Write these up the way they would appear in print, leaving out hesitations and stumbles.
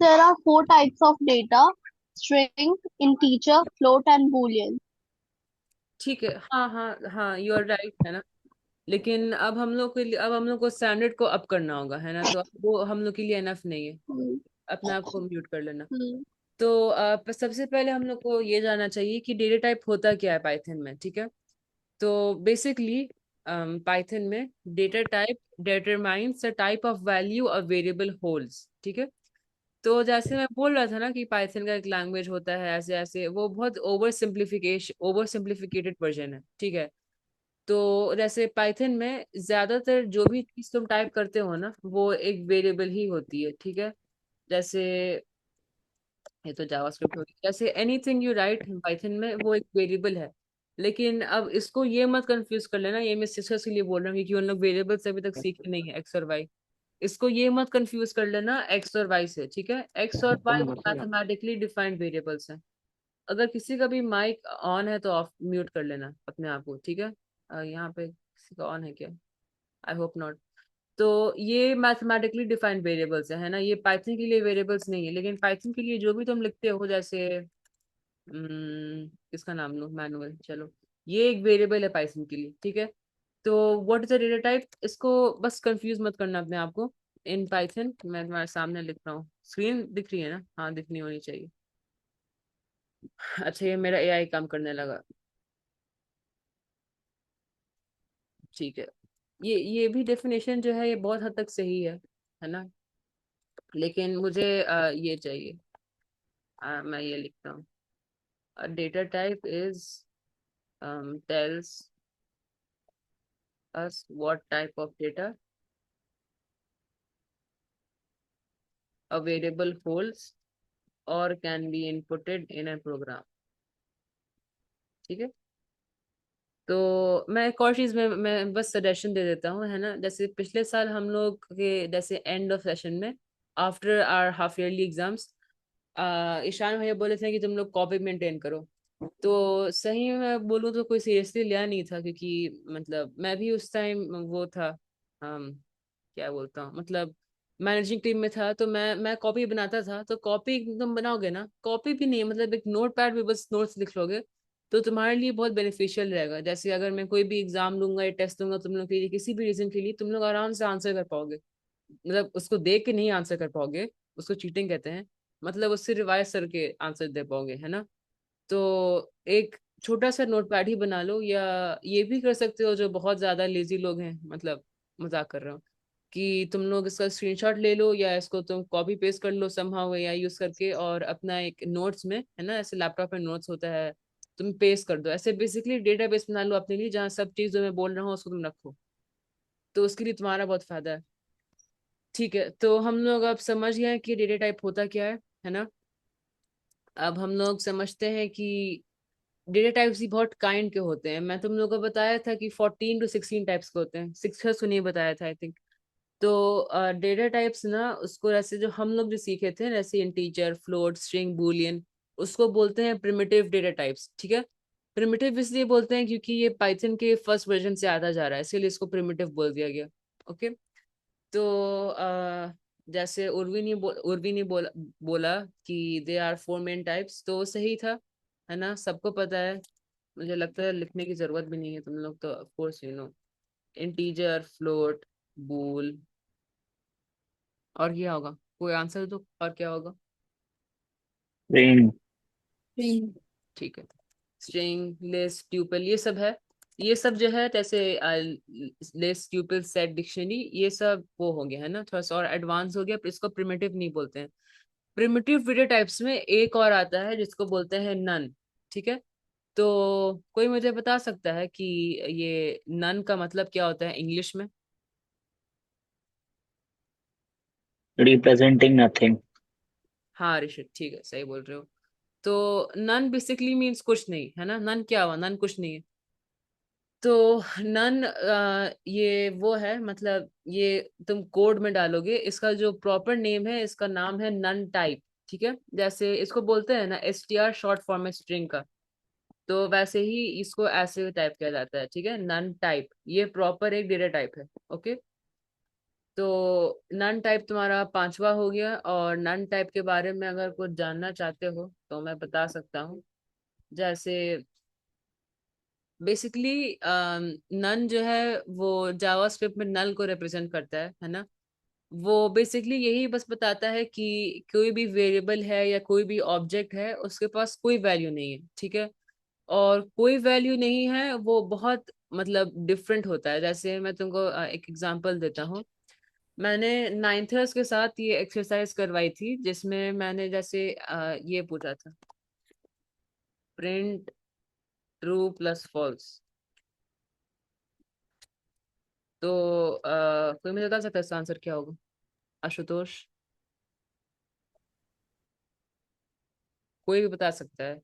there are four types of data: string, integer, float, and boolean. ठीक है, हाँ हाँ हाँ, यू आर राइट, है ना। लेकिन अब हम लोग के लिए, अब हम लोग को स्टैंडर्ड को अप करना होगा, है ना, तो अब वो हम लोग के लिए एनफ नहीं है। हम्म, अपने आप को म्यूट कर लेना। हम्म, तो सबसे पहले हम लोग को ये जानना चाहिए कि डेटा टाइप होता क्या है पाइथन में, ठीक है। तो बेसिकली पाइथन में data type determines the type of value a variable holds, ठीक है। तो जैसे मैं बोल रहा था ना कि पाइथन का एक लैंग्वेज होता है ऐसे ऐसे, वो बहुत ओवर सिंप्लीफिकेटेड वर्जन है, ठीक है। तो जैसे पाइथन में ज्यादातर जो भी चीज तुम टाइप करते हो ना, वो एक वेरिएबल ही होती है, ठीक है। जैसे ये तो जावास्क्रिप्ट होगी, जैसे एनीथिंग यू राइट पाइथन में वो एक वेरिएबल है। लेकिन अब इसको ये मत कंफ्यूज कर लेना, ये मैं सिस्टर्स के लिए बोल रहा हूँ क्योंकि उन लोग वेरिएबल्स अभी तक सीखे नहीं है, एक्स और वाई। इसको ये मत कंफ्यूज कर लेना एक्स और वाई से, ठीक है। एक्स और वाई मैथमेटिकली डिफाइंड वेरिएबल्स हैं। अगर किसी का भी माइक ऑन है तो ऑफ म्यूट कर लेना अपने आप को, ठीक है। यहाँ पे किसी का ऑन है क्या? I hope not. तो ये मैथमेटिकली डिफाइंड वेरिएबल्स है ना, ये पाइथन के लिए वेरिएबल्स नहीं है। लेकिन पाइथन के लिए जो भी तुम लिखते हो, जैसे किसका नाम लूं, मैनुअल, चलो, ये एक वेरिएबल है पाइथन के लिए, ठीक है। तो what is the data type, इसको बस कंफ्यूज मत करना अपने आप को। इन पाइथन मैं तुम्हारे सामने लिख रहा हूँ, स्क्रीन दिख रही है ना, हाँ दिखनी होनी चाहिए। अच्छा, ये मेरा एआई काम करने लगा, ठीक है। ये भी डेफिनेशन जो है ये बहुत हद तक सही है ना। लेकिन मुझे ये चाहिए, मैं ये लिखता हूँ। Data type is tells us what type of data a variable holds or can be inputted in a program, ठीक है। तो मैं एक और चीज में मैं बस सजेशन दे देता हूँ, है ना। जैसे पिछले साल हम लोग के जैसे एंड ऑफ सेशन में, after our half yearly exams, Ishan भैया बोले थे कि तुम लोग कॉपी मेंटेन करो। तो सही में मैं बोलूँ तो कोई सीरियसली लिया नहीं था, क्योंकि मतलब मैं भी उस टाइम वो था, क्या बोलता हूँ, मतलब मैनेजिंग टीम में था। तो मैं कॉपी बनाता था। तो कॉपी तुम बनाओगे ना, कॉपी भी नहीं, मतलब एक नोट पैड पे बस नोट्स लिख लोगे, तो तुम्हारे लिए बहुत बेनिफिशियल रहेगा। जैसे अगर मैं कोई भी एग्जाम लूंगा या टेस्ट दूंगा तुम लोग के लिए, किसी भी रीजन के लिए, तुम लोग आराम से आंसर कर पाओगे। मतलब उसको देख के नहीं आंसर कर पाओगे, उसको चीटिंग कहते हैं। मतलब उससे रिवाइज करके आंसर दे पाओगे, है ना। तो एक छोटा सा नोटपैड ही बना लो, या ये भी कर सकते हो जो बहुत ज्यादा लेजी लोग हैं, मतलब मजाक कर रहा हूँ, कि तुम लोग इसका स्क्रीनशॉट ले लो या इसको तुम कॉपी पेस्ट कर लो समहाउ या यूज करके, और अपना एक नोट्स में, है ना, ऐसे लैपटॉप में नोट्स होता है, तुम पेस्ट कर दो। ऐसे बेसिकली डेटाबेस बना लो अपने लिए, जहाँ सब चीज जो मैं बोल रहा हूँ उसको तुम रखो। तो उसके लिए तुम्हारा बहुत फायदा है। ठीक है, तो हम लोग अब समझ गए हैं कि डेटा टाइप होता क्या है ना। अब हम लोग समझते हैं कि डेटा टाइप्स ही बहुत काइंड के होते हैं। मैं तुम लोगों को बताया था कि 14 to 16 टाइप्स के होते हैं, 6 सुनिए बताया था आई थिंक। तो डेटा टाइप्स ना, उसको ऐसे जो हम लोग जो सीखे थे, जैसे इंटीजर, फ्लोट, स्ट्रिंग, बूलियन, उसको बोलते हैं प्रिमिटिव डेटा टाइप्स, ठीक है। प्रिमिटिव इसलिए बोलते हैं क्योंकि ये पाइथन के फर्स्ट वर्जन से आता जा रहा है, इसीलिए इसको प्रिमिटिव बोल दिया गया। ओके। तो जैसे उर्वी ने बोला कि they are four main types, तो वो सही था, है ना, सबको पता है। मुझे लगता है लिखने की जरूरत भी नहीं है, तुम लोग तो of course you know. Integer, float, bool, और क्या होगा, कोई आंसर दो, और क्या होगा? स्ट्रिंग। हम्म, ठीक है, स्ट्रिंग, लिस्ट, ट्यूपल, ये सब है। ये सब जो है जैसे लिस्ट, ट्यूपल, सेट, डिक्शनरी, ये सब वो हो गया, है ना, थोड़ा सा और एडवांस हो गया, पर इसको प्रिमिटिव नहीं बोलते हैं। प्रिमिटिव डेटा टाइप्स में एक और आता है जिसको बोलते हैं नन, ठीक है। तो कोई मुझे बता सकता है कि ये नन का मतलब क्या होता है इंग्लिश में? Representing nothing. हाँ ऋषित, ठीक है, सही बोल रहे हो। तो नन बेसिकली मीन्स कुछ नहीं, है ना। नन क्या हुआ, नन कुछ नहीं है। तो नन ये वो है, मतलब ये तुम कोड में डालोगे, इसका जो प्रॉपर नेम है, इसका नाम है नन टाइप, ठीक है। जैसे इसको बोलते हैं ना एसटीआर, शॉर्ट फॉर्म है स्ट्रिंग का। तो वैसे ही इसको ऐसे टाइप किया जाता है, ठीक है, नन टाइप, ये प्रॉपर एक डेटा टाइप है। ओके। तो नन टाइप तुम्हारा पांचवा हो गया। और नन टाइप के बारे में अगर कुछ जानना चाहते हो तो मैं बता सकता हूँ। जैसे बेसिकली नन जो है वो जावास्क्रिप्ट में नल को रिप्रेजेंट करता है ना। वो बेसिकली यही बस बताता है कि कोई भी वेरिएबल है या कोई भी ऑब्जेक्ट है उसके पास कोई वैल्यू नहीं है, ठीक है। और कोई वैल्यू नहीं है वो बहुत मतलब डिफरेंट होता है। जैसे मैं तुमको एक एग्जांपल देता हूँ। मैंने नाइन्थर्स के साथ ये एक्सरसाइज करवाई थी जिसमें मैंने जैसे ये पूछा था, प्रिंट ट्रू प्लस फॉल्स। तो कोई मुझे बता सकता है इसका आंसर क्या होगा? आशुतोष, कोई भी बता सकता है?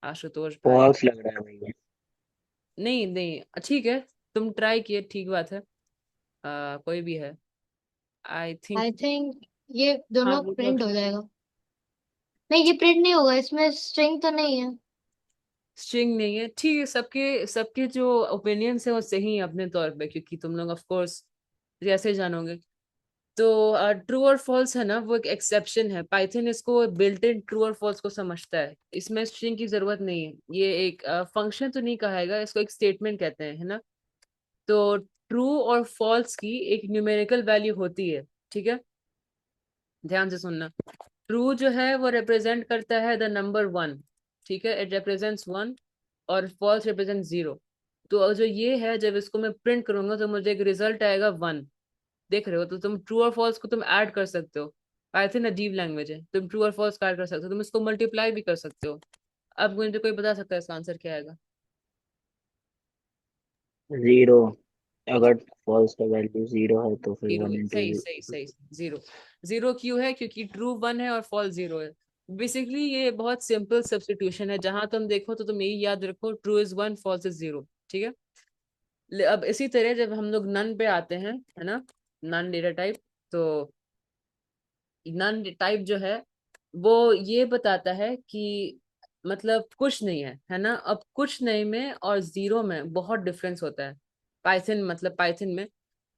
आशुतोष भाई। फॉल्स लग रहा है भैया। नहीं नहीं, ठीक है, तुम ट्राई किए, ठीक बात है। कोई भी है, आई थिंक। आई थिंक ये हाँ दोनों बोलो प्रिंट हो अभी। जाएगा। नहीं, ये प्रिंट नहीं होगा, इसमें स्ट्रिंग तो नहीं है। स्ट्रिंग नहीं है, ठीक है। सबके सबके जो ओपिनियंस है वो सही है अपने तौर पे, क्योंकि तुम लोग ऑफ कोर्स जैसे जानोगे। तो ट्रू और फॉल्स है ना, वो एक एक्सेप्शन है। पाइथन इसको बिल्ट इन ट्रू और फॉल्स को समझता है, इसमें स्ट्रिंग की जरूरत नहीं है। ये एक फंक्शन तो नहीं कहेगा इसको, एक स्टेटमेंट कहते हैं, है ना। तो ट्रू और फॉल्स की एक न्यूमेरिकल वैल्यू होती है, ठीक है। ध्यान से सुनना। ट्रू जो है वो रिप्रेजेंट करता है द नंबर वन, ठीक है, इट रिप्रेजेंट्स वन। और फॉल्स रिप्रेजेंट जीरो। तो जो ये है, जब इसको मैं प्रिंट करूंगा तो मुझे एक रिजल्ट आएगा वन। देख रहे हो, तो तुम ट्रू और फॉल्स को तुम ऐड कर सकते हो। पाइथन अजीब लैंग्वेज है, तुम ट्रू और फॉल्स का ऐड कर सकते हो, तुम इसको मल्टीप्लाई भी कर सकते हो। अब मुझे कोई बता सकता है इसका आंसर क्या आएगा? जीरो। अगर फॉल्स का वैल्यू जीरो है तो फिर जीरो वन है, इंटू सही सही सही। जीरो। जीरो क्यों है? क्योंकि ट्रू वन है और फॉल्स जीरो है। बेसिकली ये बहुत सिंपल सब्स्टिट्यूशन है, जहां तुम देखो तो तुम यही याद रखो, true is one, false is zero, ठीक है। अब इसी तरह जब हम लोग नन पे आते हैं, है ना, नन डेटा टाइप। तो नन टाइप जो है वो ये बताता है कि मतलब कुछ नहीं है ना। अब कुछ नहीं में और जीरो में बहुत डिफरेंस होता है। पाइथन मतलब पाइथन में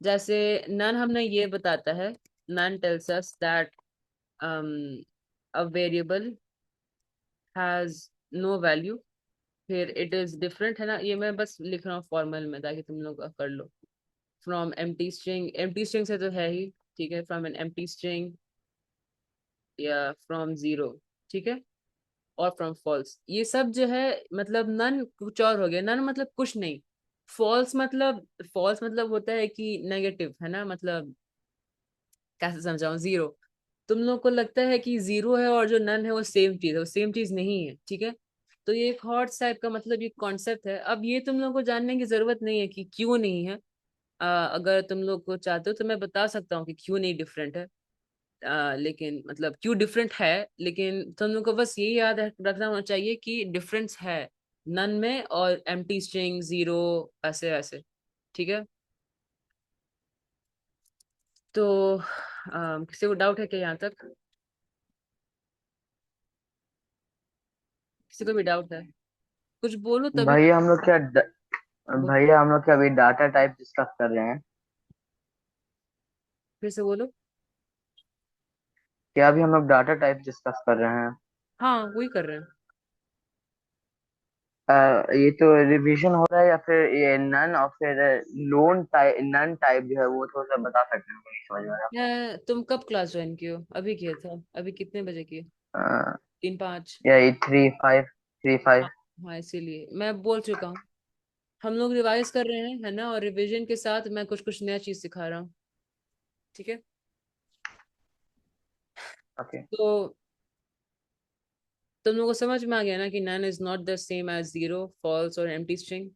जैसे नन हमने ये बताता है, none tells us that a variable has no value. फिर इट इज डिफरेंट, है ना। ये मैं बस लिख रहा हूँ फॉर्मल में ताकि तुम लोग कर लो। From empty string, empty string से तो है ही, ठीक है। फ्रॉम एन एम्प्टी स्ट्रिंग या फ्रॉम जीरो, ठीक है। और फ्रॉम फॉल्स, ये सब जो है मतलब नन कुछ और हो गया। नन मतलब कुछ नहीं। फॉल्स मतलब होता है कि नेगेटिव, है ना। मतलब कैसे समझाऊं, जीरो। तुम लोग को लगता है कि जीरो है और जो नन है वो सेम चीज है, वो सेम चीज नहीं है, ठीक है। तो ये एक हॉट टाइप का मतलब ये कॉन्सेप्ट है। अब ये तुम लोग को जानने की जरूरत नहीं है कि क्यों नहीं है। अगर तुम लोग को चाहते हो तो मैं बता सकता हूँ कि क्यों नहीं डिफरेंट है। लेकिन मतलब क्यों डिफरेंट है, लेकिन तुम लोग को बस यही याद रखना होना चाहिए कि डिफरेंस है नन में और एम्प्टी स्ट्रिंग जीरो, ऐसे ऐसे, ठीक है। तो किसी को डाउट है क्या यहाँ तक? किसी को भी डाउट है? कुछ बोलो तभी। भैया हम लोग क्या बोलो, भैया हम लोग क्या अभी डाटा टाइप डिस्कस कर रहे हैं? फिर से बोलो। क्या अभी हम लोग डाटा टाइप डिस्कस कर रहे हैं? हाँ वही कर रहे हैं। ये तो रिवीजन हो रहा है या फिर ये नन और फिर नन टाइप जो है वो थोड़ा सा बता सकते हैं, मुझे नहीं समझ में आ तुम कब क्लास ज्वाइन किए हो? अभी किए था? अभी कितने बजे किए? रहा। तीन पाँच? ये 3 5 3 5। हाँ। हाँ, इसीलिए मैं बोल चुका हूँ। हम लोग रिवाइज कर रहे हैं, है ना, और रिवीजन के साथ मैं कुछ कुछ नया चीज सिखा रहा हूँ, ठीक है। ओके। तो तुम लोगों को समझ में आ गया ना कि none is not the same as zero, false और एम्प्टी स्ट्रिंग।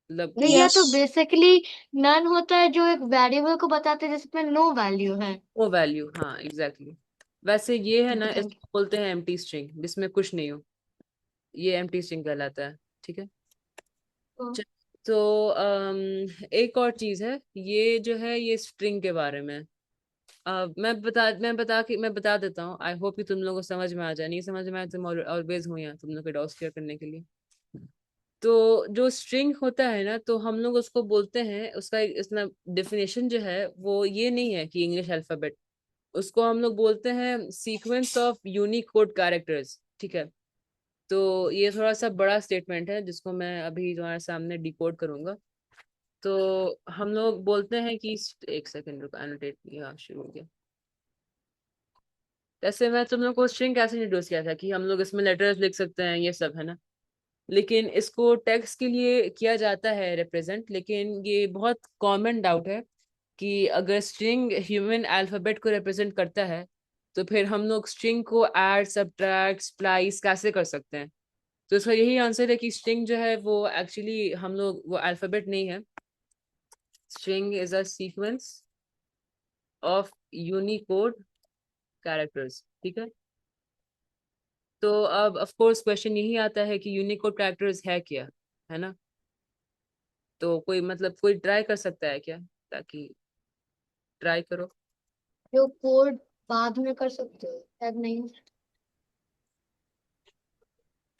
मतलब भैया यस। तो बेसिकली नन होता है जो एक वेरिएबल को बताते हैं जिसमें नो वैल्यू है। वो वैल्यू, हाँ एग्जैक्टली exactly। वैसे ये है ठीक ना, है, थैंक इसको बोलते हैं एम्प्टी स्ट्रिंग जिसमें कुछ नहीं हो। ये एम्प्टी स्ट्रिंग कहलाता है, ठीक है। यू। च- तो एक और चीज है, ये जो है ये स्ट्रिंग के बारे में। मैं बता देता हूँ। आई होप कि तुम लोगों को समझ में आ जाए। नहीं समझ में आए तो मैं ऑलवेज हूँ यहाँ तुम लोग के डाउट्स क्लियर करने के लिए। तो जो स्ट्रिंग होता है ना, तो हम लोग उसको बोलते हैं, उसका इसना डेफिनेशन जो है वो ये नहीं है कि इंग्लिश अल्फाबेट, उसको हम लोग बोलते हैं sequence of unique code characters. ठीक है, तो ये थोड़ा सा बड़ा स्टेटमेंट है जिसको मैं अभी तुम्हारे सामने डिकोड करूंगा। तो हम लोग बोलते हैं कि एक सेकंड रुको, एनोटेट यहाँ शुरू हो गया। जैसे मैं तुम लोग को स्ट्रिंग कैसे इंट्रोड्यूस किया था कि हम लोग इसमें लेटर्स लिख सकते हैं, ये सब है ना, लेकिन इसको टेक्स्ट के लिए किया जाता है रिप्रेजेंट। लेकिन ये बहुत कॉमन डाउट है कि अगर स्ट्रिंग ह्यूमन अल्फाबेट को रिप्रेजेंट करता है, तो फिर हम लोग स्ट्रिंग को ऐड, सब्ट्रैक्ट, स्प्लाइस कैसे कर सकते हैं। तो इसका यही आंसर है कि स्ट्रिंग जो है वो एक्चुअली हम लोग वो अल्फाबेट नहीं है। String is a sequence of Unicode characters. ठीक है, तो अब ऑफ कोर्स क्वेश्चन यही आता है कि यूनिकोड कैरेक्टर्स है क्या, है ना। तो कोई मतलब कोई ट्राई कर सकता है क्या, ताकि ट्राई करो। जो कोड बाद में कर सकते हो, शायद नहीं।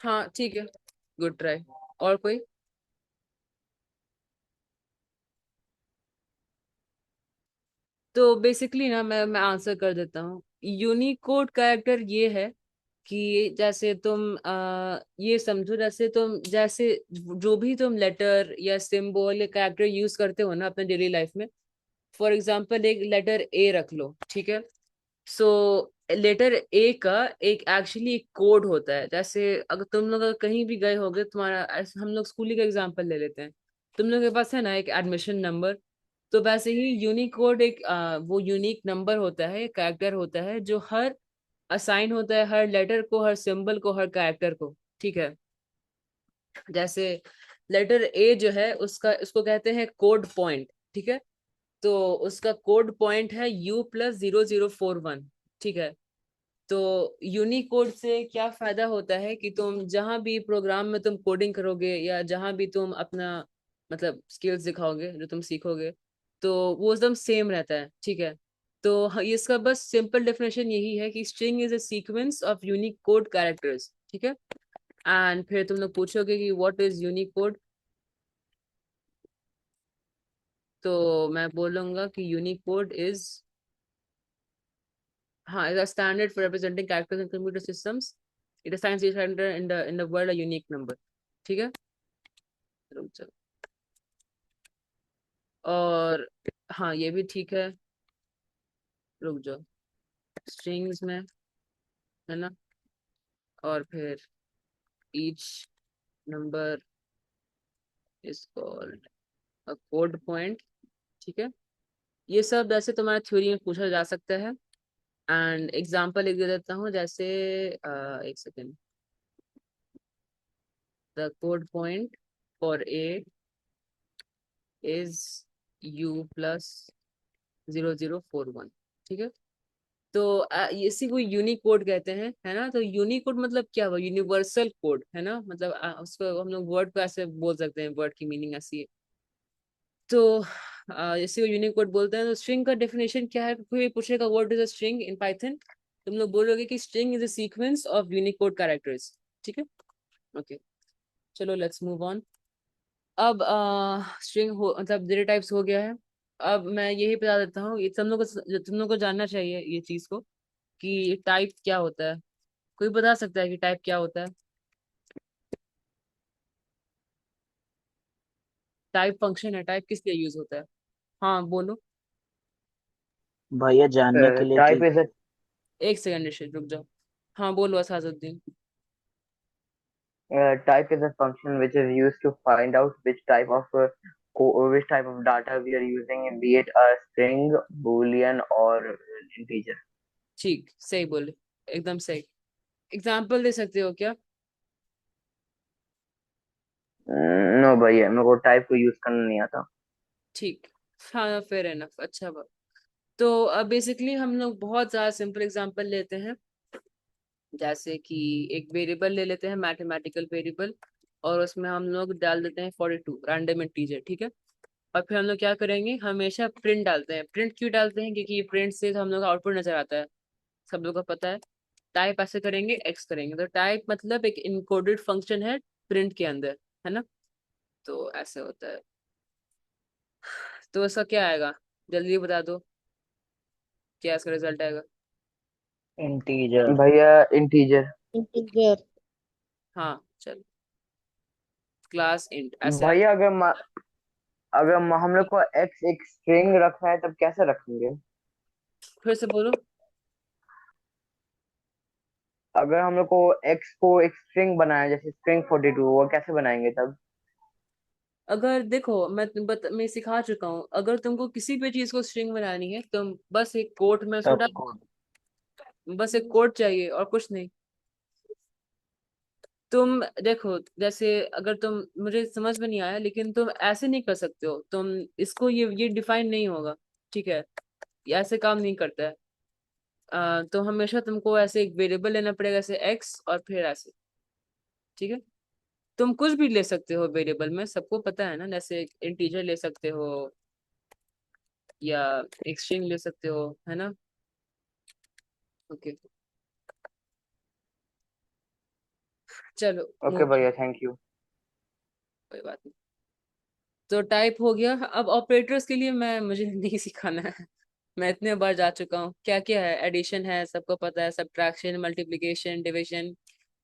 हाँ ठीक है, गुड ट्राई। और कोई? तो बेसिकली ना मैं आंसर कर देता हूँ। यूनिकोड कैरेक्टर ये है कि जैसे तुम ये समझो, जैसे जो भी तुम लेटर या सिंबल या कैरेक्टर यूज करते हो ना अपने डेली लाइफ में। फॉर एग्जाम्पल एक लेटर ए रख लो, ठीक है। सो लेटर ए का एक एक्चुअली एक कोड होता है। जैसे अगर तुम लोग अगर कहीं भी गए होगे, तुम्हारा हम लोग स्कूली का एग्जांपल ले लेते हैं, तुम लोग के पास है ना एक एडमिशन नंबर। तो वैसे ही यूनिक कोड एक वो यूनिक नंबर होता है, कैरेक्टर होता है जो हर असाइन होता है हर लेटर को, हर सिंबल को, हर कैरेक्टर को। ठीक है, जैसे लेटर ए जो है उसका उसको कहते हैं कोड पॉइंट। ठीक है, तो उसका कोड पॉइंट है U+0041। ठीक है, तो यूनिकोड से क्या फायदा होता है कि तुम जहां भी प्रोग्राम में तुम कोडिंग करोगे या जहां भी तुम अपना मतलब स्किल्स दिखाओगे जो तुम सीखोगे, तो वो एकदम सेम रहता है। ठीक है, तो इसका बस सिंपल डेफिनेशन यही है कि string is a sequence of unique code characters. ठीक है, एंड फिर तुम लोग पूछोगे कि व्हाट इज यूनिक कोड, तो मैं बोलूंगा कि यूनिक कोड इज, हाँ, is a standard for representing characters in computer systems. It assigns each character in the world a unique number. ठीक है, रुक जाओ। और हाँ ये भी ठीक है, रुक जाओ। स्ट्रिंग्स में है ना, और फिर each number is called a code point। ठीक है, ये सब वैसे तुम्हारे थ्योरी में पूछा जा सकता है। एंड एग्जांपल एक दे देता हूँ, जैसे एक second. The code point for a is U+0041। ठीक है, तो इसी को यूनिक कोड कहते हैं, है ना। तो यूनिक कोड मतलब क्या हुआ, यूनिवर्सल कोड, है ना। मतलब उसको हम लोग वर्ड को ऐसे बोल सकते हैं, वर्ड की मीनिंग ऐसी है। तो इसी को यूनिक कोड बोलते हैं। तो स्ट्रिंग का डेफिनेशन क्या है, कोई पूछेगा what is a string in Python, तुम लोग बोलोगे कि string is a sequence of unique code characters. ठीक है, ओके, चलो लेट्स मूव ऑन। अब स्ट्रिंग हो मतलब डेटा टाइप्स हो गया है। अब मैं यही बता देता हूँ, ये तुम लोग को जानना चाहिए ये चीज को कि टाइप क्या होता है। कोई बता सकता है कि टाइप क्या होता है? टाइप फंक्शन है, टाइप किस लिए यूज होता है? हाँ बोलो। भैया जानने के लिए टाइप कि इज अ एक सेकंड ऋषि रुक जाओ। हाँ बोलो Asaduddin. type is a function which is used to find out which type of data we are using, be it a string, boolean or integer. ठीक, सही बोले, एकदम सही। एग्जाम्पल दे सकते हो क्या? नो भैया, मेरे को टाइप को यूज करना नहीं आता। ठीक, हाँ फेयर एनफ, अच्छा बात। तो अब बेसिकली हम लोग बहुत ज्यादा सिंपल एग्जांपल लेते हैं, जैसे कि एक वेरिएबल ले लेते हैं, मैथमेटिकल वेरिएबल, और उसमें हम लोग डाल देते हैं 42 रैंडम इंटीजर। ठीक है, और फिर हम लोग क्या करेंगे, हमेशा प्रिंट डालते हैं। प्रिंट क्यों डालते हैं? क्योंकि प्रिंट से हम लोग आउटपुट नजर आता है, सब लोग को पता है। टाइप ऐसे करेंगे, एक्स करेंगे, तो टाइप मतलब एक इनकोडेड फंक्शन है प्रिंट के अंदर। है ना। तो ऐसे होता है। तो इसका क्या आएगा, जल्दी बता दो, क्या इसका रिजल्ट आएगा। इंटीजर। भैया इंटीजर। इंटीजर। हाँ चलो, क्लास इंट ऐसे आ भैया हम लोग को एक्स एक स्ट्रिंग रखना है तब कैसे रखेंगे? फिर से बोलो। अगर हम लोग को एक्स को एक स्ट्रिंग बनाया जैसे स्ट्रिंग 42, वो कैसे बनाएंगे तब? अगर देखो मैं सिखा चुका हूँ, अगर तुमको किसी भी चीज को स्ट्रिंग बनानी है, तुम बस एक कोट में उसको तब डाल, कोड। बस एक कोट चाहिए और कुछ नहीं। तुम देखो, जैसे अगर तुम, मुझे समझ में नहीं आया, लेकिन तुम ऐसे नहीं कर सकते हो, तुम इसको ये डिफाइन नहीं होगा, ठीक है, ये ऐसे काम नहीं करता है। तो हमेशा तुमको ऐसे एक वेरिएबल लेना पड़ेगा, जैसे एक्स और फिर ऐसे, ठीक है। तुम कुछ भी ले सकते हो वेरिएबल में, सबको पता है ना, जैसे इंटीजर ले सकते हो या एक स्ट्रिंग ले सकते हो, है ना। ओके, चलो ओके मूव, भैया, थैंक यू। कोई बात नहीं। तो टाइप हो गया, अब ऑपरेटर्स के लिए मुझे नहीं सिखाना है, मैं इतने बार जा चुका हूँ। क्या क्या है, एडिशन है, सबको पता है, सब्ट्रैक्शन, मल्टीप्लिकेशन, डिवीजन,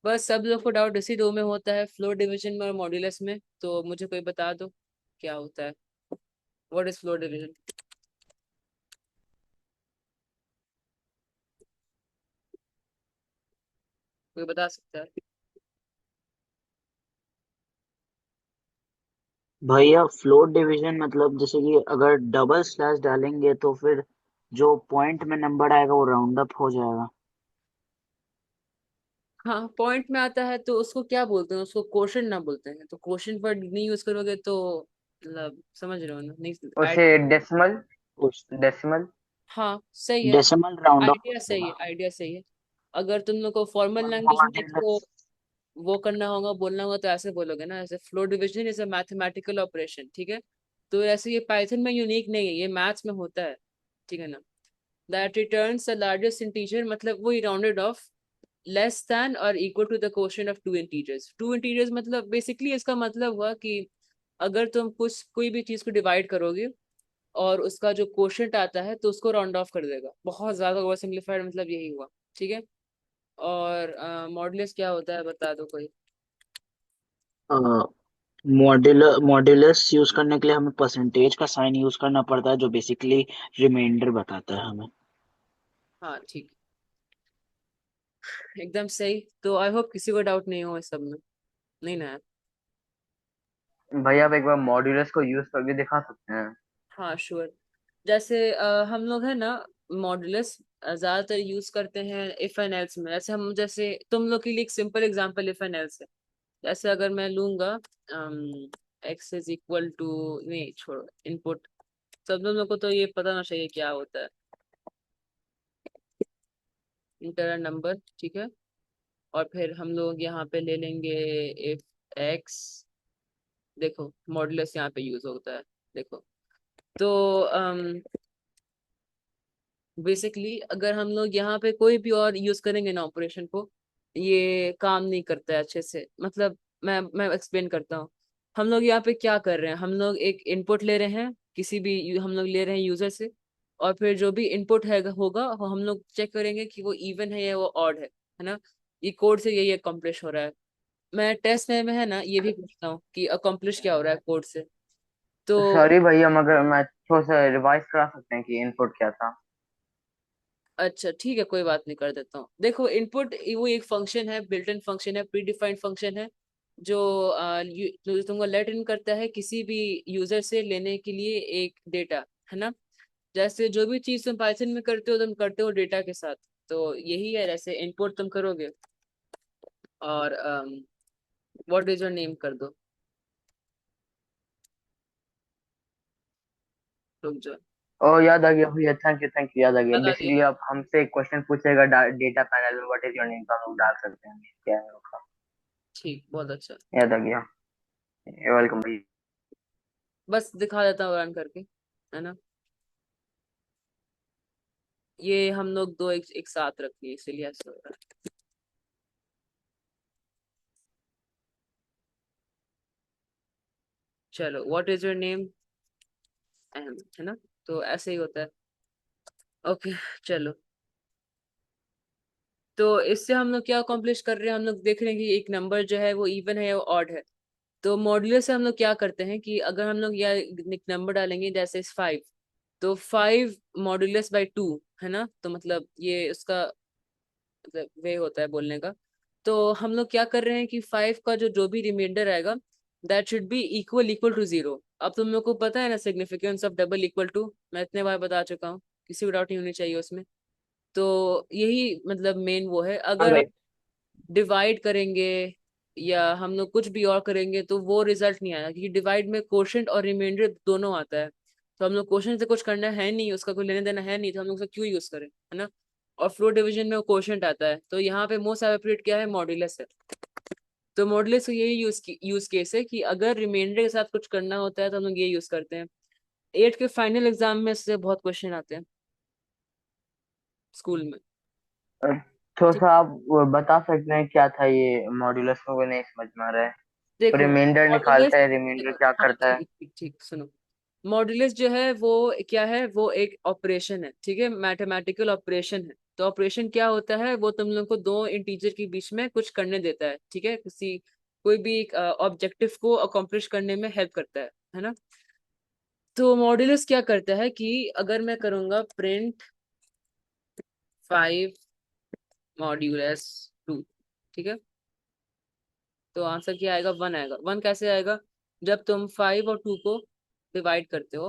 बस सब लोग को डाउट इसी दो में होता है, फ्लोर डिवीजन में और मॉड्यूलस में। तो मुझे कोई बता दो क्या होता है, व्हाट इज फ्लोर डिवीजन। कोई बता सकता है। भैया फ्लोट डिवीजन मतलब जैसे कि अगर डबल स्लैश डालेंगे तो फिर जो पॉइंट में नंबर आएगा वो राउंड अप हो जाएगा। हाँ, पॉइंट में आता है तो उसको क्या बोलते हैं, उसको क्वोशंट ना बोलते हैं, तो क्वोशंट वर्ड नहीं यूज करोगे तो, मतलब समझ रहे हो ना, नहीं उसे डेसिमल। उस डेसिमल। हाँ सही है, डेसिमल राउंड ऑफ हो आइडिया सही है, जाएगा। आइडिया सही है। अगर तुम लोग को फॉर्मल और लैंग्वेज में इसको मॉड्यूलस। वो करना होगा, बोलना होगा, तो ऐसे बोलोगे ना, ऐसे floor division is a mathematical operation, ठीक है। तो ऐसे ये पाइथन में यूनिक नहीं है, ये मैथ्स में होता है, ठीक है ना। That returns the largest integer, मतलब वही राउंडेड ऑफ लेस देन और equal to the quotient of two integers. Two integers मतलब बेसिकली इसका मतलब हुआ कि अगर तुम कुछ कोई भी चीज को डिवाइड करोगे और उसका जो क्वोशंट आता है तो उसको राउंड ऑफ कर देगा, बहुत ज्यादा ओवर सिंप्लीफाइड, मतलब यही हुआ, ठीक है। और मॉडुलस क्या होता है, बता दो कोई। मॉड्यूलस यूज करने के लिए हमें परसेंटेज का साइन यूज करना पड़ता है जो बेसिकली रिमाइंडर बताता है हमें। हाँ ठीक, एकदम सही। तो आई होप किसी को डाउट नहीं हो इस सब में, नहीं ना। भैया आप एक बार मॉड्यूलस को यूज करके दिखा सकते हैं? हाँ श्योर। जैसे हम लोग है ना, मॉडुलस ज्यादातर यूज करते हैं इफ एंड एल्स में। जैसे हम, जैसे तुम लोग के लिए एक simple example if and else है। जैसे अगर मैं लूंगा एक्स इज इक्वल टू, नहीं छोड़ो, इनपुट, सब लोगों को तो ये पता ना चाहिए क्या होता है, इंटर नंबर, ठीक है। और फिर हम लोग यहाँ पे ले लेंगे इफ एक्स, देखो मॉडुलस यहाँ पे यूज होता है, देखो। तो बेसिकली अगर हम लोग यहाँ पे कोई भी और यूज करेंगे ना ऑपरेशन को, ये काम नहीं करता है अच्छे से, मतलब मैं एक्सप्लेन करता हूँ। हम लोग यहाँ पे क्या कर रहे हैं, हम लोग एक इनपुट ले रहे हैं, किसी भी हम लोग ले रहे हैं यूजर से, और फिर जो भी इनपुट है होगा वो हम लोग चेक करेंगे कि वो इवन है या वो ऑड है ना। ये कोड से यही अकम्प्लिश हो रहा है। मैं टेस्ट में है ना ये भी पूछता हूँ कि अकम्प्लिश क्या हो रहा है कोड से। तो सॉरी भैया, मगर मैं थोड़ा सा रिवाइज करा सकते हैं कि इनपुट क्या था? अच्छा ठीक है, कोई बात नहीं, कर देता हूँ। देखो इनपुट वो एक फंक्शन है, बिल्ट इन फंक्शन है, प्री डिफाइंड फंक्शन है, जो जो तुमको लेट इन करता है किसी भी यूजर से लेने के लिए एक डेटा, है ना। जैसे जो भी चीज तुम पाइथन में करते हो, तुम करते हो डेटा के साथ, तो यही है, जैसे इनपुट तुम करोगे और व्हाट इज योर नेम कर दो, रुक जाओ। ओ याद आ गया भैया, थैंक यू, याद आ गया। याद आ गया। बेसिकली आप हमसे एक क्वेश्चन पूछेगा डेटा पैनल में व्हाट इज योर नेम, तो हम लोग डाल सकते हैं क्या है उसका। ठीक, बहुत अच्छा। याद आ गया। वेलकम भैया। बस दिखा देता हूँ रन करके, है ना। ये हम लोग दो एक साथ रखिए, इसीलिए ऐसा हो रहा है। चलो, व्हाट इज योर नेम, है ना, तो ऐसे ही होता है। ओके, चलो, तो इससे हम लोग क्या अकॉम्प्लिश कर रहे हैं, हम लोग देख रहे हैं कि एक नंबर जो है वो इवन है या ऑड है। तो मॉड्यूलस से हम लोग क्या करते हैं कि अगर हम लोग यह एक नंबर डालेंगे जैसे 5, तो 5 मॉड्यूलस बाई 2, है ना, तो मतलब ये उसका मतलब वे होता है बोलने का। तो हम लोग क्या कर रहे हैं कि 5 का जो भी रिमाइंडर आएगा that should be equal to 0। अब तुम लोग को पता है ना significance of double equal to, मैं इतने बार बता चुका हूँ, किसी भी डाउट नहीं होनी चाहिए उसमें। तो यही मतलब मेन वो है, हाँ अगर हम भाई। डिवाइड करेंगे या हम लोग कुछ भी और करेंगे तो वो रिजल्ट नहीं आएगा, क्योंकि डिवाइड में कोशेंट और रिमाइंडर दोनों आता है। तो हम लोग क्वोशंट से कुछ करना है नहीं, उसका कोई लेने देना है नहीं, तो हम लोग उसे क्यों यूज करें, है ना। और फ्लोट डिवीजन में वो क्वोशंट आता है, तो यहाँ पे मोस्ट एप्रोप्रिएट क्या है, मॉड्यूलस है। तो मॉड्यूलस का यही यूज केस है कि अगर रिमाइंडर के साथ कुछ करना होता है तो हम लोग ये यूज करते हैं। 8 के फाइनल एग्जाम में इससे बहुत क्वेश्चन आते हैं स्कूल में। अ, थोड़ा ठीक, सा आप वो बता सकते हैं क्या था ये मॉड्यूलस, को नहीं समझ में आ रहा है। देखो रिमाइंडर मॉड्यूलस, निकालता है, रिमाइंडर क्या हाँ करता है? ठीक ठीक ठीक, सुनो। मॉड्यूलस जो है वो क्या है, वो एक ऑपरेशन है, ठीक है, मैथमेटिकल ऑपरेशन है। तो ऑपरेशन क्या होता है, वो तुम लोग को दो इंटीजर के बीच में कुछ करने देता है, ठीक है, किसी कोई भी एक ऑब्जेक्टिव को अकॉम्प्लिश करने में हेल्प करता है ना। तो मॉड्यूलस क्या करता है कि अगर मैं करूंगा प्रिंट 5 मॉड्यूलस 2, ठीक है, तो आंसर क्या आएगा, 1 आएगा। 1 कैसे आएगा, जब तुम 5 और 2 को डिवाइड करते हो,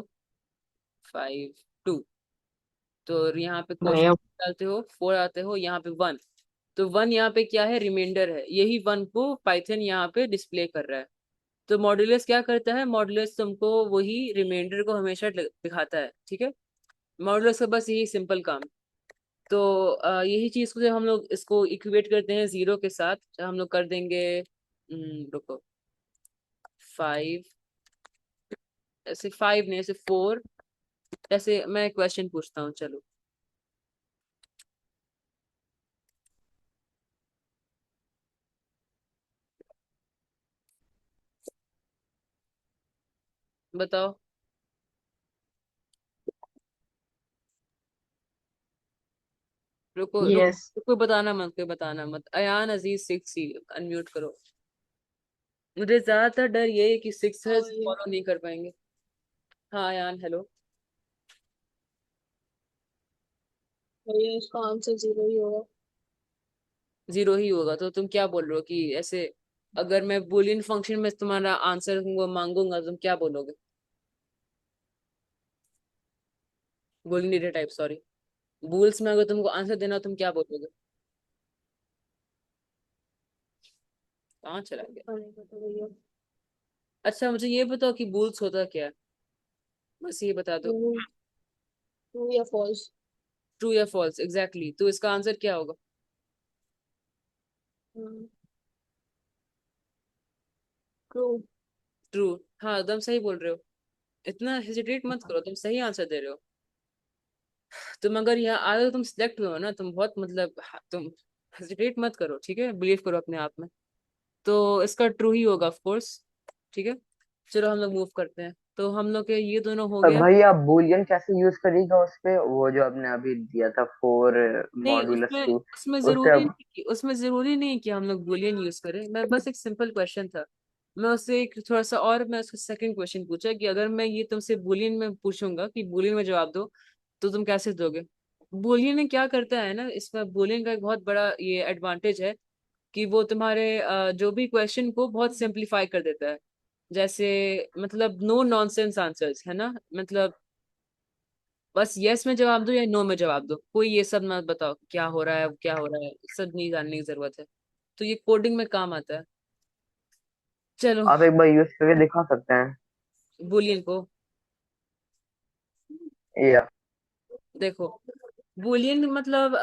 5 2, तो यहाँ पे नहीं, क्वेश्चन डालते हो 4 आते हो, यहाँ पे 1, तो 1 यहाँ पे क्या है, रिमाइंडर है, यही 1 को पाइथन यहाँ पे डिस्प्ले कर रहा है। तो मॉड्यूलस क्या करता है, मॉड्यूलस तुमको वही रिमाइंडर को हमेशा दिखाता है, ठीक है। मॉड्यूलस का बस यही सिंपल काम। तो यही चीज को जब हम लोग इसको इक्वेट करते हैं 0 के साथ, तो हम लोग कर देंगे, रुको, 5, ऐसे 5 नहीं, ऐसे 4, ऐसे मैं क्वेश्चन पूछता हूँ, चलो। बताओ, रुको रुको, यस। कोई बताना मत, कोई बताना मत। अयान अजीज 6 अनम्यूट करो। मुझे ज्यादातर डर ये है कि 6 है, फॉलो नहीं कर पाएंगे। हाँ अयान, हेलो। भैया इसका आंसर 0 ही होगा। 0 ही होगा, तो तुम क्या बोल रहे हो कि ऐसे अगर मैं बूलियन फंक्शन में तुम्हारा आंसर मांगूंगा तुम क्या बोलोगे, बूलियन डेटा टाइप, सॉरी, बूल्स में अगर तुमको आंसर देना तुम क्या बोलोगे, कहाँ चला गया। नहीं पता भैया। अच्छा मुझे ये बताओ कि बूल्स होता क्या है, बस ये बता दो। ट्रू, ट्रू या फॉल्स। ट्रू या फॉल्स, एग्जैक्टली, तो इसका आंसर क्या होगा, ट्रू। ट्रू। हाँ एकदम सही बोल रहे हो, इतना हेजिटेट मत करो, तुम सही आंसर दे रहे हो। तुम अगर यहाँ आ रहे हो, तुम सिलेक्ट हुए हो ना, तुम बहुत मतलब तुम हेजिटेट मत करो, ठीक है, बिलीव करो अपने आप में। तो इसका ट्रू ही होगा ऑफ कोर्स, ठीक है। चलो हम लोग मूव करते हैं, तो हम लोग के ये दोनों हो गया। भाई आप बूलियन कैसे यूज करेगा उस पे, वो जो आपने अभी दिया था 4 नहीं, मॉड्यूलस उसमें 2, उसमें उस पे जरूरी नहीं कि उसमें जरूरी नहीं कि हम लोग बुलियन यूज करें, मैं बस एक सिंपल क्वेश्चन था, मैं उससे एक थोड़ा सा और मैं उसको सेकंड क्वेश्चन पूछा कि अगर मैं ये तुमसे बुलियन में पूछूंगा कि बुलियन में जवाब दो, तो तुम कैसे दोगे। बुलियन में क्या करता है ना, इसमें बुलियन का एक बहुत बड़ा ये एडवांटेज है कि वो तुम्हारे जो भी क्वेश्चन को बहुत सिंप्लीफाई कर देता है। जैसे मतलब नो नॉनसेंस आंसर्स, है ना, मतलब बस यस में जवाब दो या नो में जवाब दो, कोई ये सब मत बताओ क्या हो रहा है क्या हो रहा है, सब नहीं जानने की जरूरत है। तो ये कोडिंग में काम आता है। चलो, आप एक बार यूज करके दिखा सकते हैं? बुलियन को या देखो, बुलियन मतलब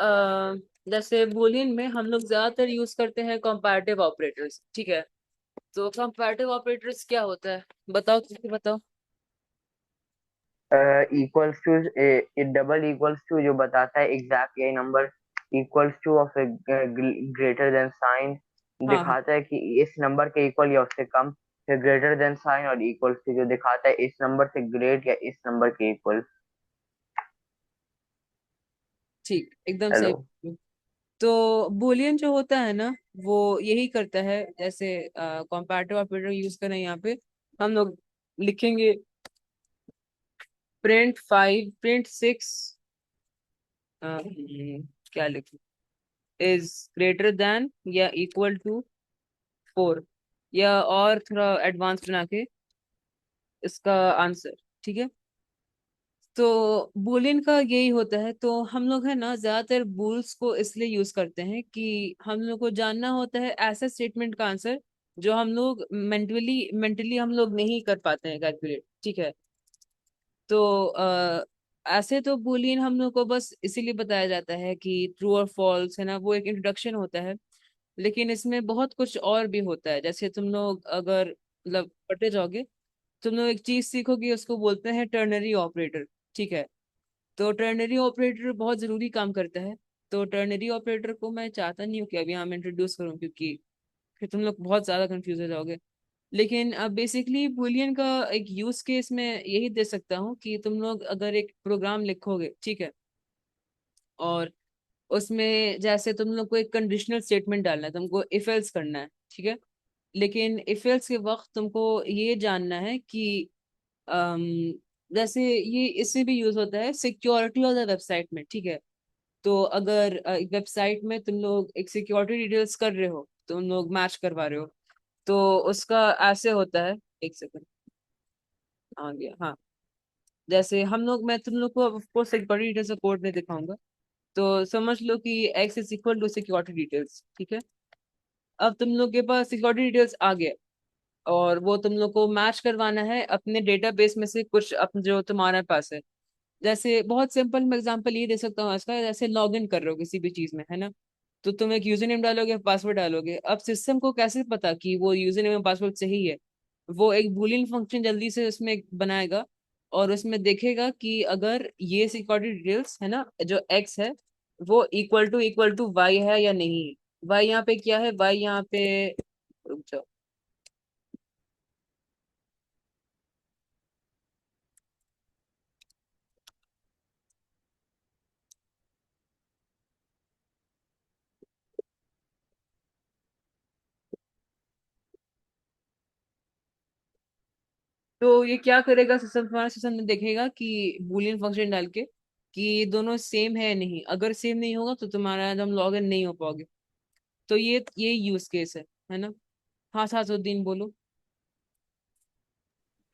जैसे बुलियन में हम लोग ज्यादातर यूज करते हैं कंपैरेटिव ऑपरेटर्स, ठीक है। तो कंपैरेटिव ऑपरेटर्स क्या होता है, बताओ, तुम बताओ। Equals to, double equals to जो बताता है एग्जैक्ट यही number, equals to of greater than sign हाँ हाँ दिखाता है कि इस नंबर के इक्वल या उससे कम, फिर ग्रेटर देन साइन और इक्वल से जो दिखाता है इस नंबर से ग्रेट या इस नंबर के इक्वल। ठीक, एकदम हेलो। सही। तो बुलियन जो होता है ना, वो यही करता है। जैसे कंपैरेटिव ऑपरेटर यूज करें यहाँ पे, हम लोग लिखेंगे प्रिंट 5, प्रिंट 6, क्या लिखें, इज ग्रेटर देन या इक्वल टू 4, या और थोड़ा एडवांस बना के इसका आंसर। ठीक है, तो बुलियन का यही होता है। तो हम लोग है ना ज्यादातर बुल्स को इसलिए यूज करते हैं कि हम लोग को जानना होता है ऐसा स्टेटमेंट का आंसर जो हम लोग मेंटली हम लोग नहीं कर पाते हैं कैलकुलेट। ठीक है, तो ऐसे तो बुलियन हम लोग को बस इसीलिए बताया जाता है कि ट्रू और फॉल्स है ना, वो एक इंट्रोडक्शन होता है। लेकिन इसमें बहुत कुछ और भी होता है। जैसे तुम लोग अगर मतलब पढ़ते जाओगे, तुम लोग एक चीज सीखोगे, उसको बोलते हैं टर्नरी ऑपरेटर। ठीक है, तो टर्नरी ऑपरेटर बहुत जरूरी काम करता है। तो टर्नरी ऑपरेटर को मैं चाहता नहीं हूँ कि अभी यहाँ मैं इंट्रोड्यूस करूँ, क्योंकि फिर तुम लोग बहुत ज्यादा कंफ्यूज हो जाओगे। लेकिन अब बेसिकली बुलियन का एक यूज केस में यही दे सकता हूँ कि तुम लोग अगर एक प्रोग्राम लिखोगे, ठीक है, और उसमें जैसे तुम लोग को एक कंडीशनल स्टेटमेंट डालना है, तुमको इफ एल्स करना है। ठीक है, लेकिन इफ एल्स के वक्त तुमको ये जानना है कि अम, जैसे ये इससे भी यूज होता है सिक्योरिटी ऑफ द वेबसाइट में। ठीक है, तो अगर एक वेबसाइट में तुम लोग एक सिक्योरिटी डिटेल्स कर रहे हो, तुम लोग मैच करवा रहे हो, तो उसका ऐसे होता है। एक सेकंड, आ गया, हाँ। जैसे हम लोग, मैं तुम लोग को ऑफकोर्स सिक्योरिटी डिटेल्स का कोड नहीं दिखाऊंगा। तो समझ लो कि X is equal to security details. ठीक है, अब तुम लोग के पास सिक्योरिटी डिटेल्स आ गया, और वो तुम लोग को मैच करवाना है अपने डेटाबेस में से कुछ जो तुम्हारे पास है। जैसे बहुत सिंपल मैं एग्जांपल ये दे सकता हूँ इसका। जैसे लॉग इन कर रहे हो किसी भी चीज में, है ना, तो तुम एक यूजर नेम डालोगे, पासवर्ड डालोगे। अब सिस्टम को कैसे पता कि वो यूजर नेम और पासवर्ड सही है? वो एक बूलियन फंक्शन जल्दी से उसमें बनाएगा, और उसमें देखेगा कि अगर ये सिक्योरिटी डिटेल्स है ना, जो एक्स है, वो इक्वल टू वाई है या नहीं। वाई यहाँ पे क्या है, वाई यहाँ पे, रुक जाओ, तो ये क्या करेगा सिस्टम, तुम्हारा सिस्टम में देखेगा कि बूलियन फंक्शन डाल के कि ये दोनों सेम है या नहीं। अगर सेम नहीं होगा तो तुम्हारा एकदम लॉग इन नहीं हो पाओगे। तो ये यूज केस है ना। हाँ साजुद्दीन बोलो।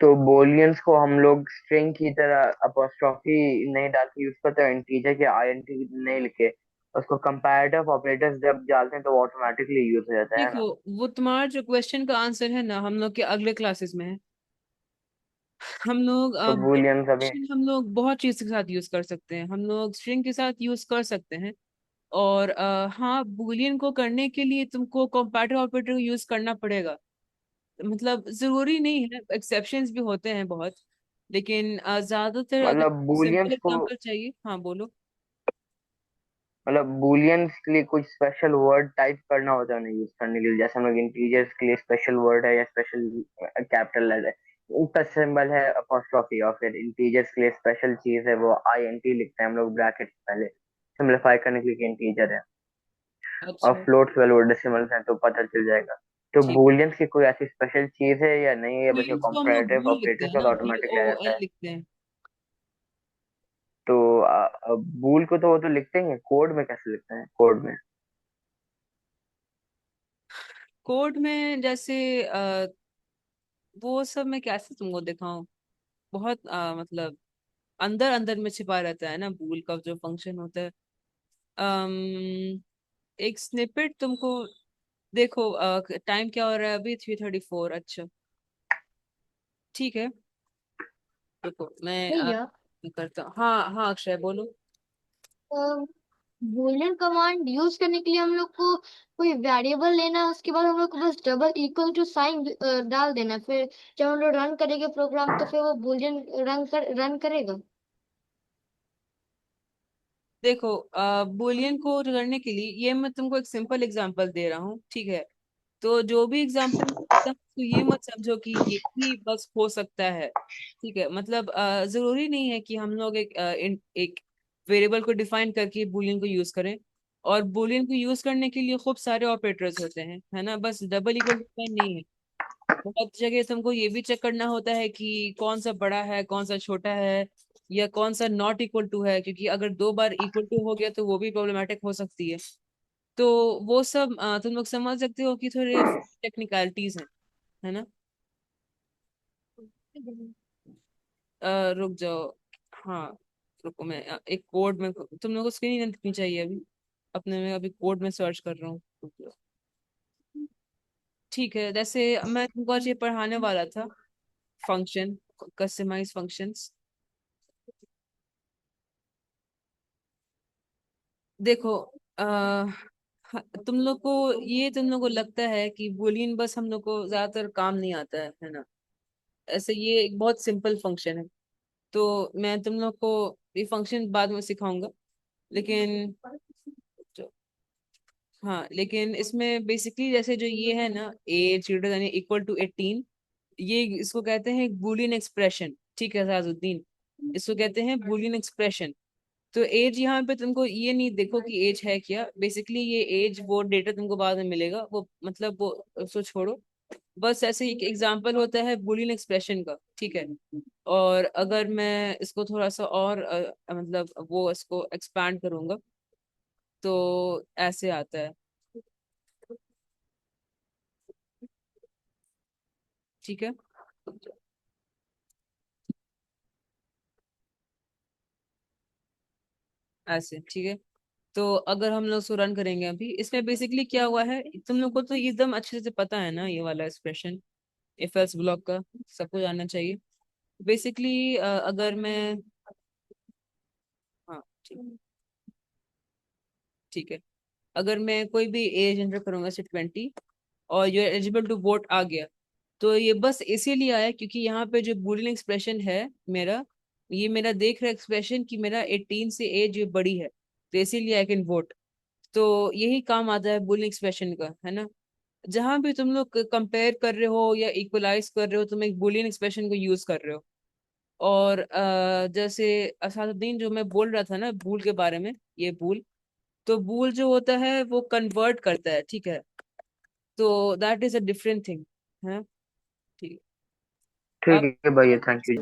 तो बोलियंस को हम लोग स्ट्रिंग की तरह अपोस्ट्रोफी नहीं डाल के यूज करते हैं, इंटीजर के आईएनटी नहीं लिखे। उसको कंपैरेटिव ऑपरेटर्स जब डालते हैं तो वो ऑटोमेटिकली यूज हो जाता है देखो, ना। वो तुम्हारा जो क्वेश्चन का आंसर है ना, हम लोग के अगले क्लासेस में है। हम लोग तो बुलियंस अभी। हम लोग बहुत चीज के साथ यूज कर सकते हैं, हम लोग स्ट्रिंग के साथ यूज कर सकते हैं। और हाँ, बूलियन को करने के लिए तुमको कंपैरेटिव ऑपरेटर यूज करना पड़ेगा। मतलब जरूरी नहीं है, एक्सेप्शंस भी होते हैं बहुत। लेकिन ज्यादातर अगर मतलब सिंपल बुलियंस को, एग्जांपल चाहिए, हाँ बोलो। मतलब बुलियंस के लिए कुछ स्पेशल वर्ड टाइप करना होता है उन्हें यूज करने के लिए। जैसे हम लोग इंटीजर्स के लिए स्पेशल वर्ड है या स्पेशल कैपिटल लेटर है, उसका सिंबल है अपोस्ट्रोफी, और फिर इंटीजर्स के लिए स्पेशल चीज है वो आईएनटी लिखते हैं हम लोग ब्रैकेट पहले, सिंपलीफाई करने के लिए इंटीजर है। और अच्छा, फ्लोट्स वाले वो डेसिमल्स हैं तो पता चल जाएगा। तो ठीक। बुलियंस की कोई ऐसी स्पेशल चीज है या नहीं है, बस ये बूलियंस को हम लोग कंपैरेटिव बूल लिखते ऑपरेटर हैं के ना, साथ बी ऑटोमेटिक ओ आ जाता एल है। लिखते हैं। तो बूल को तो वो तो लिखते हैं, कोड में कैसे लिखते हैं, कोड में? कोड में जैसे वो सब मैं कैसे तुमको दिखाऊं। बहुत मतलब अंदर अंदर में छिपा रहता है ना बूल का जो फंक्शन होता है। अम, एक स्निपेट तुमको, देखो टाइम क्या हो रहा है अभी, 3:34। अच्छा, ठीक है, रुको मैं भैया, मैं करता हूँ। हाँ हाँ अक्षय बोलो। बूलियन कमांड यूज करने के लिए हम लोग को कोई वेरिएबल लेना है, उसके बाद हम लोग को बस डबल इक्वल टू साइन डाल देना है। फिर जब हम लोग रन करेंगे प्रोग्राम तो फिर वो बूलियन रन करेगा। देखो बुलियन को करने के लिए ये मैं तुमको एक सिंपल एग्जांपल दे रहा हूँ। ठीक है, तो जो भी एग्जांपल तो ये मत समझो कि ये ही बस हो सकता है, ठीक है। मतलब जरूरी नहीं है कि हम लोग एक वेरिएबल को डिफाइन करके बूलियन को यूज करें। और बूलियन को यूज करने के लिए खूब सारे ऑपरेटर्स होते हैं, है ना, बस डबल इक्वल डिफाइन नहीं है। बहुत जगह तुमको ये भी चेक करना होता है कि कौन सा बड़ा है, कौन सा छोटा है, या कौन सा नॉट इक्वल टू है, क्योंकि अगर 2 बार इक्वल टू हो गया तो वो भी प्रॉब्लमेटिक हो सकती है। तो वो सब तुम लोग समझ सकते हो कि थोड़े टेक्निकलिटीज हैं, है ना। रुक जाओ। हाँ, रुको, मैं एक कोड में, तुम लोगों को स्क्रीन नहीं दिखनी चाहिए अभी, अपने में अभी कोड में सर्च कर रहा हूँ, रुक जाओ। ठीक है, जैसे मैं तुमको आज ये पढ़ाने वाला था, फंक्शन, कस्टमाइज फंक्शंस। देखो, आ, तुम लोग को लगता है कि बूलियन बस हम लोग को ज्यादातर काम नहीं आता है ना। ऐसे ये एक बहुत सिंपल फंक्शन है। तो मैं तुम लोग को ये फंक्शन बाद में सिखाऊंगा, लेकिन हाँ, लेकिन इसमें बेसिकली जैसे जो ये है ना, age greater than equal to 18, ये इसको कहते हैं बूलियन एक्सप्रेशन, ठीक है साजुद्दीन, इसको कहते हैं बूलियन एक्सप्रेशन। तो एज यहाँ पे तुमको ये नहीं देखो कि एज है क्या, बेसिकली ये एज वो डेटा तुमको बाद में मिलेगा, वो मतलब वो उसको छोड़ो। बस ऐसे ही एक एग्जांपल होता है बूलियन एक्सप्रेशन का, ठीक है। और अगर मैं इसको थोड़ा सा और मतलब वो इसको एक्सपैंड करूंगा तो ऐसे आता है, ठीक है, ऐसे, ठीक है। तो अगर हम लोग इसको रन करेंगे अभी, इसमें बेसिकली क्या हुआ है, तुम लोग को तो एकदम अच्छे से पता है ना ये वाला एक्सप्रेशन, इफ एल्स ब्लॉक का सबको जानना चाहिए। बेसिकली अगर मैं, हाँ ठीक, ठीक है, अगर मैं कोई भी एज एंटर करूंगा से 20, और you are eligible to vote आ गया, तो ये बस इसीलिए आया क्योंकि यहाँ पे जो बूलियन एक्सप्रेशन है मेरा, ये मेरा देख रहा एक्सप्रेशन कि मेरा 18 से एज बड़ी है, तो इसीलिए आई कैन वोट। तो यही काम आता है बूलियन एक्सप्रेशन का, है ना। जहां भी तुम लोग कंपेयर कर रहे हो या इक्वलाइज कर रहे हो, तुम एक बूलियन एक्सप्रेशन को यूज कर रहे हो। और जैसे असादुद्दीन जो मैं बोल रहा था ना बूल के बारे में, ये बूल, तो बूल जो होता है वो कन्वर्ट करता है, ठीक है। तो that is a different thing, है, ठीक है। अब ठीक है भैया, थैंक यू।